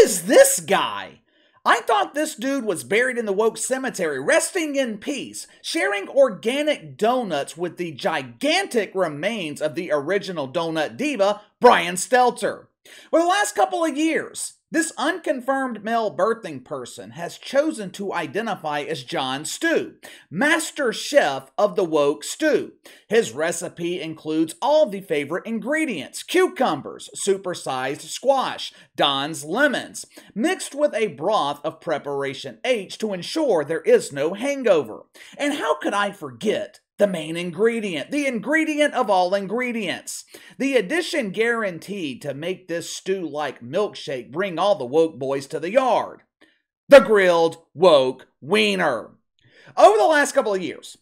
is this guy? I thought this dude was buried in the woke cemetery, resting in peace, sharing organic donuts with the gigantic remains of the original donut diva, Brian Stelter. For the last couple of years, this unconfirmed male birthing person has chosen to identify as Jon Stewart, master chef of the woke stew. His recipe includes all the favorite ingredients: cucumbers, supersized squash, Don's lemons, mixed with a broth of preparation H to ensure there is no hangover. And how could I forget the main ingredient, the ingredient of all ingredients? The addition guaranteed to make this stew-like milkshake bring all the woke boys to the yard: the grilled woke wiener. Over the last couple of years,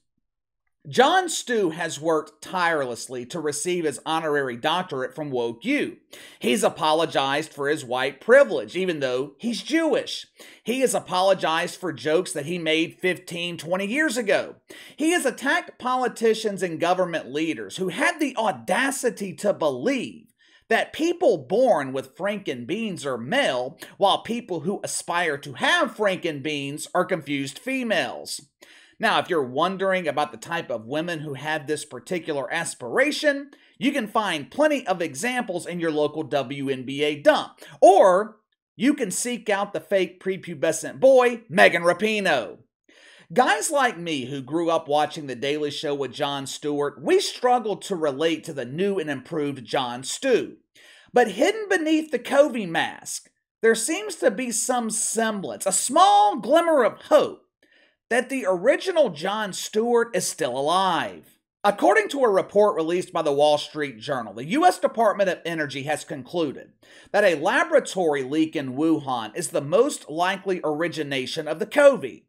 Jon Stewart has worked tirelessly to receive his honorary doctorate from Woke U. He's apologized for his white privilege, even though he's Jewish. He has apologized for jokes that he made 15, 20 years ago. He has attacked politicians and government leaders who had the audacity to believe that people born with Frankenbeans are male, while people who aspire to have Frankenbeans are confused females. Now, if you're wondering about the type of women who have this particular aspiration, you can find plenty of examples in your local WNBA dump. Or you can seek out the fake prepubescent boy, Megan Rapinoe. Guys like me who grew up watching The Daily Show with Jon Stewart, we struggled to relate to the new and improved Jon Stewart. But hidden beneath the COVI mask, there seems to be some semblance, a small glimmer of hope, that the original Jon Stewart is still alive. According to a report released by the Wall Street Journal, the U.S. Department of Energy has concluded that a laboratory leak in Wuhan is the most likely origination of the COVI.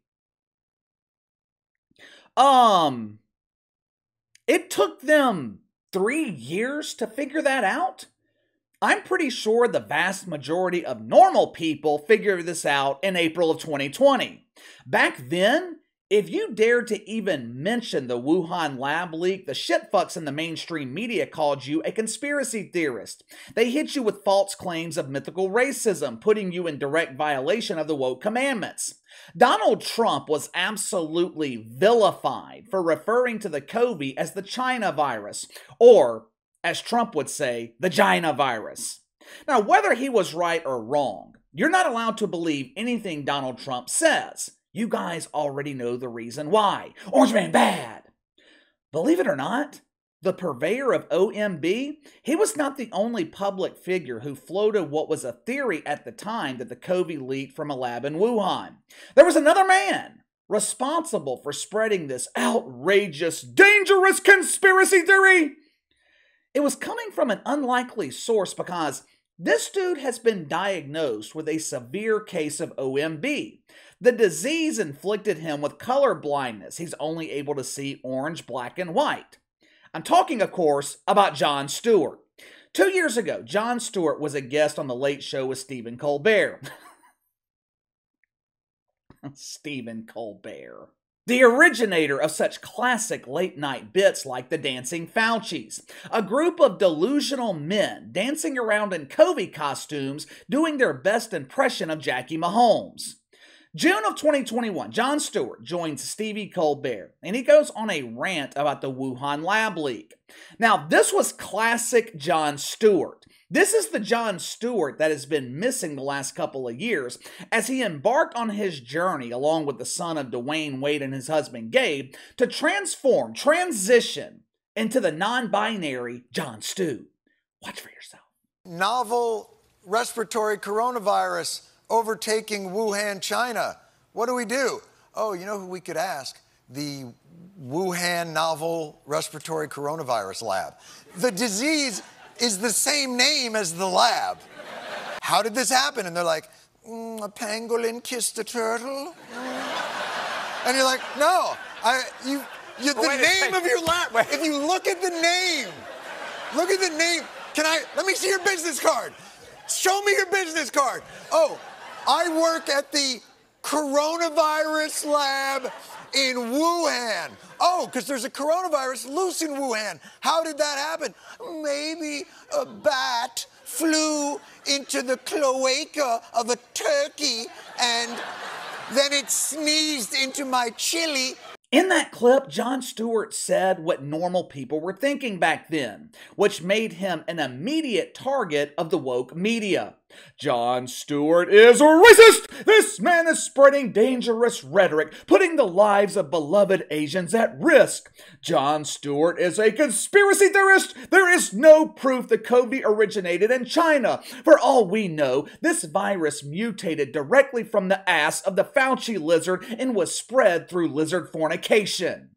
It took them 3 years to figure that out? I'm pretty sure the vast majority of normal people figured this out in April of 2020. Back then, if you dared to even mention the Wuhan lab leak, the shitfucks in the mainstream media called you a conspiracy theorist. They hit you with false claims of mythical racism, putting you in direct violation of the woke commandments. Donald Trump was absolutely vilified for referring to the COVI as the China virus, or, as Trump would say, the Gina virus. Now, whether he was right or wrong, you're not allowed to believe anything Donald Trump says. You guys already know the reason why. Orange Man bad. Believe it or not, the purveyor of OMB, he was not the only public figure who floated what was a theory at the time that the COVI leaked from a lab in Wuhan. There was another man responsible for spreading this outrageous, dangerous conspiracy theory. It was coming from an unlikely source because this dude has been diagnosed with a severe case of OMB. The disease inflicted him with color blindness. He's only able to see orange, black, and white. I'm talking, of course, about Jon Stewart. 2 years ago, Jon Stewart was a guest on The Late Show with Stephen Colbert. Stephen Colbert. The originator of such classic late-night bits like the Dancing Faucis, a group of delusional men dancing around in COVI costumes doing their best impression of Jackie Mahomes. June of 2021, Jon Stewart joins Stevie Colbert, and he goes on a rant about the Wuhan lab leak. Now, this was classic Jon Stewart. This is the Jon Stewart that has been missing the last couple of years as he embarked on his journey along with the son of Dwayne Wade and his husband Gabe to transition into the non-binary Jon Stewart. Watch for yourself. Novel respiratory coronavirus overtaking Wuhan, China. What do? Oh, you know who we could ask? The Wuhan Novel Respiratory Coronavirus Lab. The disease is the same name as the lab. How did this happen? And they're like, a pangolin kissed a turtle. And you're like, no, the name of your lab. If you look at the name, let me see your business card. Show me your business card. Oh, I work at the coronavirus lab in Wuhan. Oh, because there's a coronavirus loose in Wuhan. How did that happen? Maybe a bat flew into the cloaca of a turkey and then it sneezed into my chili. In that clip, Jon Stewart said what normal people were thinking back then, which made him an immediate target of the woke media. Jon Stewart is a racist! This man is spreading dangerous rhetoric, putting the lives of beloved Asians at risk. Jon Stewart is a conspiracy theorist! There is no proof the COVI originated in China. For all we know, this virus mutated directly from the ass of the Fauci lizard and was spread through lizard fornication.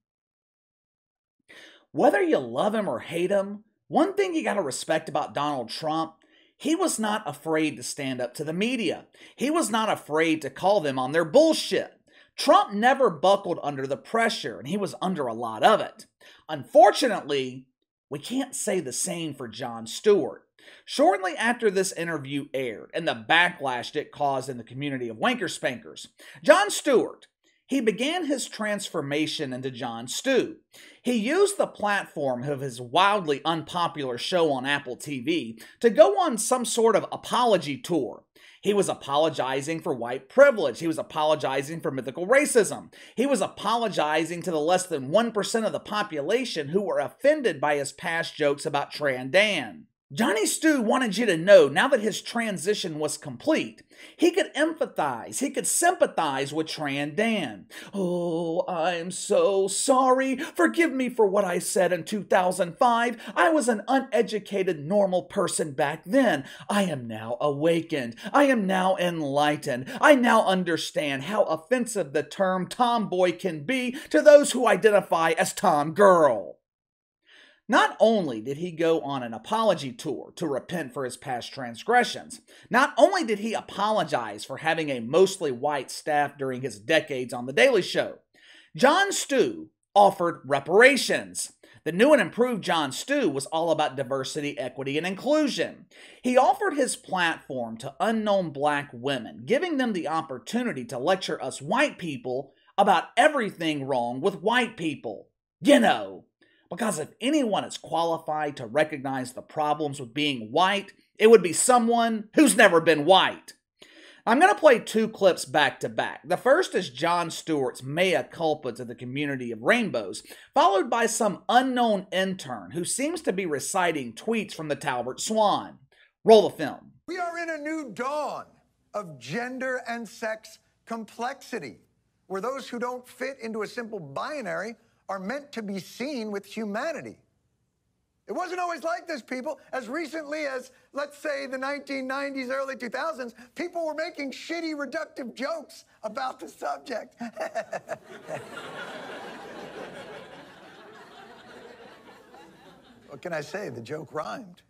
Whether you love him or hate him, one thing you gotta respect about Donald Trump, he was not afraid to stand up to the media. He was not afraid to call them on their bullshit. Trump never buckled under the pressure, and he was under a lot of it. Unfortunately, we can't say the same for Jon Stewart. Shortly after this interview aired and the backlash it caused in the community of wanker spankers, Jon Stewart, he began his transformation into Jon Stew. He used the platform of his wildly unpopular show on Apple TV to go on some sort of apology tour. He was apologizing for white privilege. He was apologizing for mythical racism. He was apologizing to the less than 1% of the population who were offended by his past jokes about Tran Dan. Johnny Stew wanted you to know, now that his transition was complete, he could empathize, he could sympathize with Tran Dan. Oh, I'm so sorry. Forgive me for what I said in 2005. I was an uneducated, normal person back then. I am now awakened. I am now enlightened. I now understand how offensive the term tomboy can be to those who identify as tomgirl. Not only did he go on an apology tour to repent for his past transgressions, not only did he apologize for having a mostly white staff during his decades on The Daily Show, Jon Stew offered reparations. The new and improved Jon Stew was all about diversity, equity, and inclusion. He offered his platform to unknown black women, giving them the opportunity to lecture us white people about everything wrong with white people. You know, because if anyone is qualified to recognize the problems with being white, it would be someone who's never been white. I'm going to play two clips back to back. The first is Jon Stewart's mea culpa to the community of rainbows, followed by some unknown intern who seems to be reciting tweets from the Talbot Swan. Roll the film. We are in a new dawn of gender and sex complexity, where those who don't fit into a simple binary are meant to be seen with humanity. It wasn't always like this, people. As recently as, let's say, the 1990s, early 2000s, people were making shitty, reductive jokes about the subject. What can I say? The joke rhymed.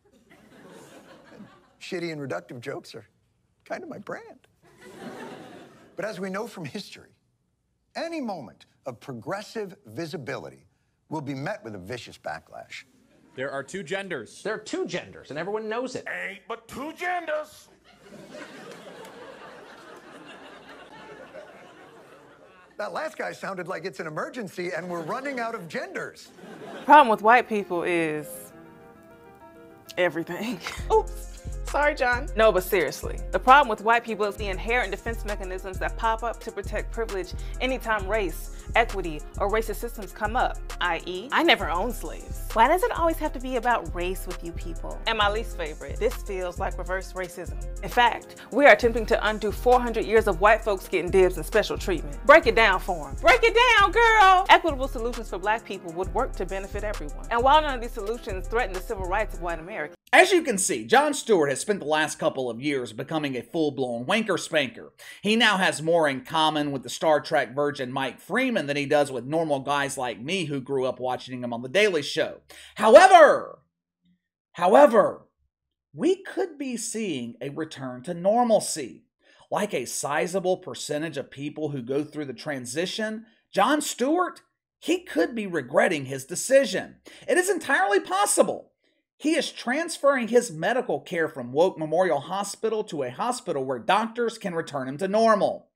And shitty and reductive jokes are kind of my brand. But as we know from history, any moment of progressive visibility will be met with a vicious backlash. There are two genders. There are two genders, and everyone knows it. Ain't but two genders. That last guy sounded like it's an emergency and we're running out of genders. The problem with white people is everything. Oops. Sorry, John. No, but seriously. The problem with white people is the inherent defense mechanisms that pop up to protect privilege anytime race, equity, or racist systems come up, i.e., I never owned slaves. Why does it always have to be about race with you people? And my least favorite, this feels like reverse racism. In fact, we are attempting to undo 400 years of white folks getting dibs and special treatment. Break it down for them. Break it down, girl! Equitable solutions for black people would work to benefit everyone. And while none of these solutions threaten the civil rights of white America, as you can see, Jon Stewart has spent the last couple of years becoming a full-blown wanker spanker. He now has more in common with the Star Trek virgin Mike Freeman than he does with normal guys like me who grew up watching him on The Daily Show. However, we could be seeing a return to normalcy. Like a sizable percentage of people who go through the transition, Jon Stewart, he could be regretting his decision. It is entirely possible. He is transferring his medical care from Woke Memorial Hospital to a hospital where doctors can return him to normal.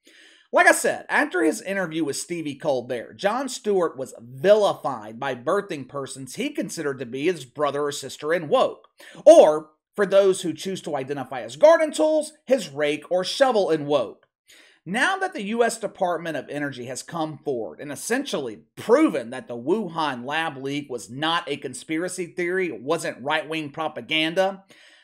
Like I said, after his interview with Stephen Colbert, Jon Stewart was vilified by birthing persons he considered to be his brother or sister in woke. Or, For those who choose to identify as garden tools, his rake or shovel in woke. Now that the U.S. Department of Energy has come forward and essentially proven that the Wuhan lab leak was not a conspiracy theory, it wasn't right-wing propaganda,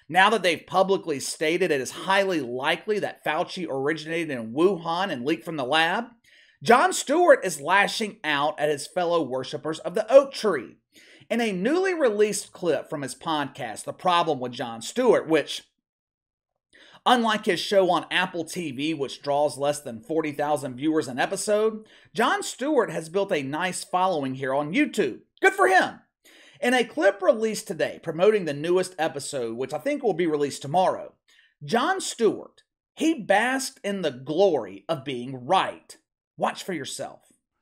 now that they've publicly stated it is highly likely that Fauci originated in Wuhan and leaked from the lab, Jon Stewart is lashing out at his fellow worshippers of the oak tree. In a newly released clip from his podcast, The Problem with Jon Stewart, which, unlike his show on Apple TV, which draws less than 40,000 viewers an episode, Jon Stewart has built a nice following here on YouTube. Good for him. In a clip released today promoting the newest episode, which I think will be released tomorrow, Jon Stewart, he basked in the glory of being right. Watch for yourself.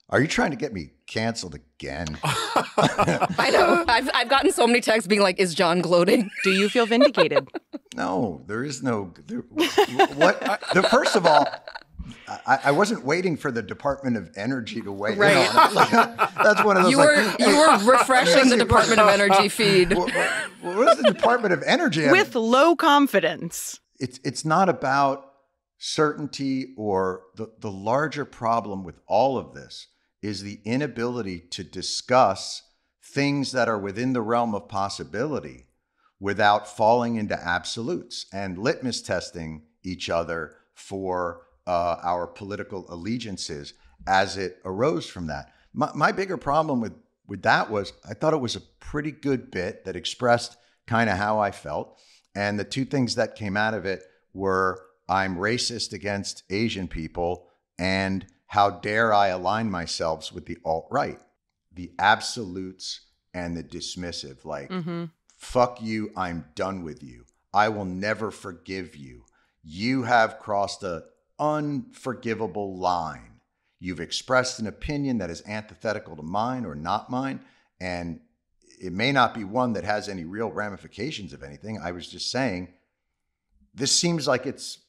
Are you trying to get me canceled again? I know. I've gotten so many texts being like, is John gloating? Do you feel vindicated? No, there is no. First of all, I wasn't waiting for the Department of Energy to weigh in on it. Like, that's one of those. You were refreshing the Department of Energy feed. What is the Department of Energy? With low confidence. It's not about certainty, or the larger problem with all of this is the inability to discuss things that are within the realm of possibility without falling into absolutes and litmus testing each other for our political allegiances as it arose from that. My bigger problem with that was I thought it was a pretty good bit that expressed kind of how I felt. And the two things that came out of it were I'm racist against Asian people, and how dare I align myself with the alt-right, the absolutes and the dismissive, like, fuck you, I'm done with you. I will never forgive you. You have crossed an unforgivable line. You've expressed an opinion that is antithetical to mine or not mine, and it may not be one that has any real ramifications of anything. I was just saying, this seems like it's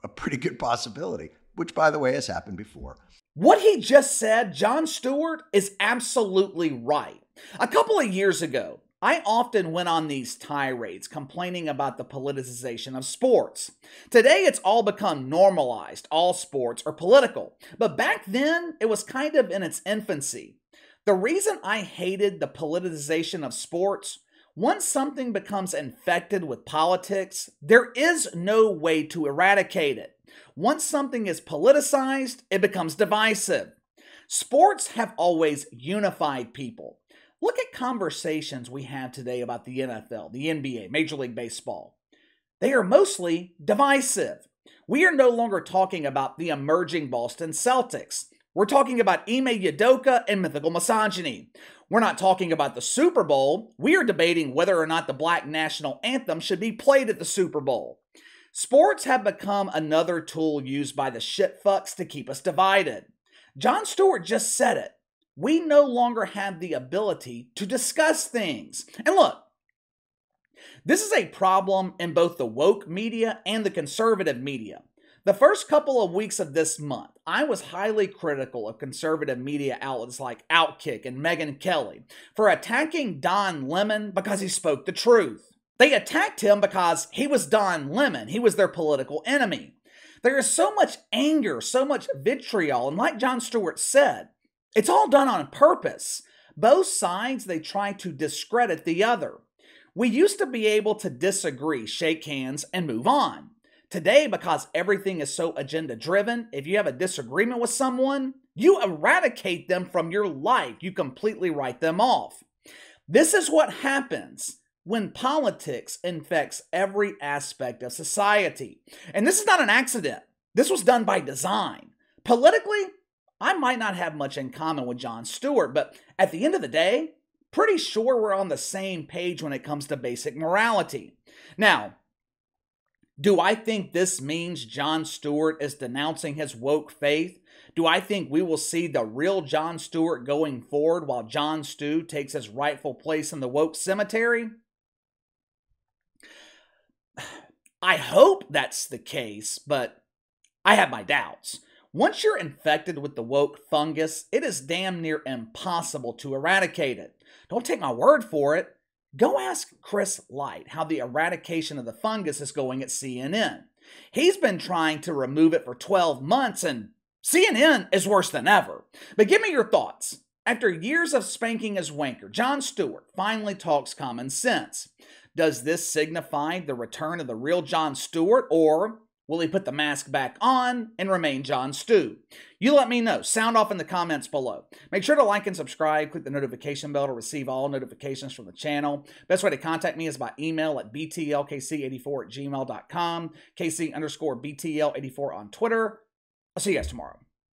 a pretty good possibility, which, by the way, has happened before. What he just said, Jon Stewart, is absolutely right. A couple of years ago, I often went on these tirades complaining about the politicization of sports. Today, it's all become normalized. All sports are political. But back then, it was kind of in its infancy. The reason I hated the politicization of sports, once something becomes infected with politics, there is no way to eradicate it. Once something is politicized, it becomes divisive. Sports have always unified people. Look at conversations we have today about the NFL, the NBA, Major League Baseball. They are mostly divisive. We are no longer talking about the emerging Boston Celtics. We're talking about Ime Udoka and mythical misogyny. We're not talking about the Super Bowl. We are debating whether or not the Black national anthem should be played at the Super Bowl. Sports have become another tool used by the shitfucks to keep us divided. Jon Stewart just said it. We no longer have the ability to discuss things. And look, this is a problem in both the woke media and the conservative media. The first couple of weeks of this month, I was highly critical of conservative media outlets like Outkick and Megyn Kelly for attacking Don Lemon because he spoke the truth. They attacked him because he was Don Lemon. He was their political enemy. There is so much anger, so much vitriol, and like Jon Stewart said, it's all done on purpose. Both sides, they try to discredit the other. We used to be able to disagree, shake hands, and move on. Today, because everything is so agenda-driven, if you have a disagreement with someone, you eradicate them from your life. You completely write them off. This is what happens when politics infects every aspect of society. And this is not an accident. This was done by design. Politically, I might not have much in common with Jon Stewart, but at the end of the day, pretty sure we're on the same page when it comes to basic morality. Now, do I think this means Jon Stewart is denouncing his woke faith? Do I think we will see the real Jon Stewart going forward while Jon Stew takes his rightful place in the woke cemetery? I hope that's the case, but I have my doubts. Once you're infected with the woke fungus, it is damn near impossible to eradicate it. Don't take my word for it. Go ask Chris Light how the eradication of the fungus is going at CNN. He's been trying to remove it for 12 months and CNN is worse than ever. But give me your thoughts. After years of spanking his wanker, Jon Stewart finally talks common sense. Does this signify the return of the real Jon Stewart, or will he put the mask back on and remain Jon Stew? You let me know. Sound off in the comments below. Make sure to like and subscribe. Click the notification bell to receive all notifications from the channel. Best way to contact me is by email at btlkc84@gmail.com, KC_BTL84 on Twitter. I'll see you guys tomorrow.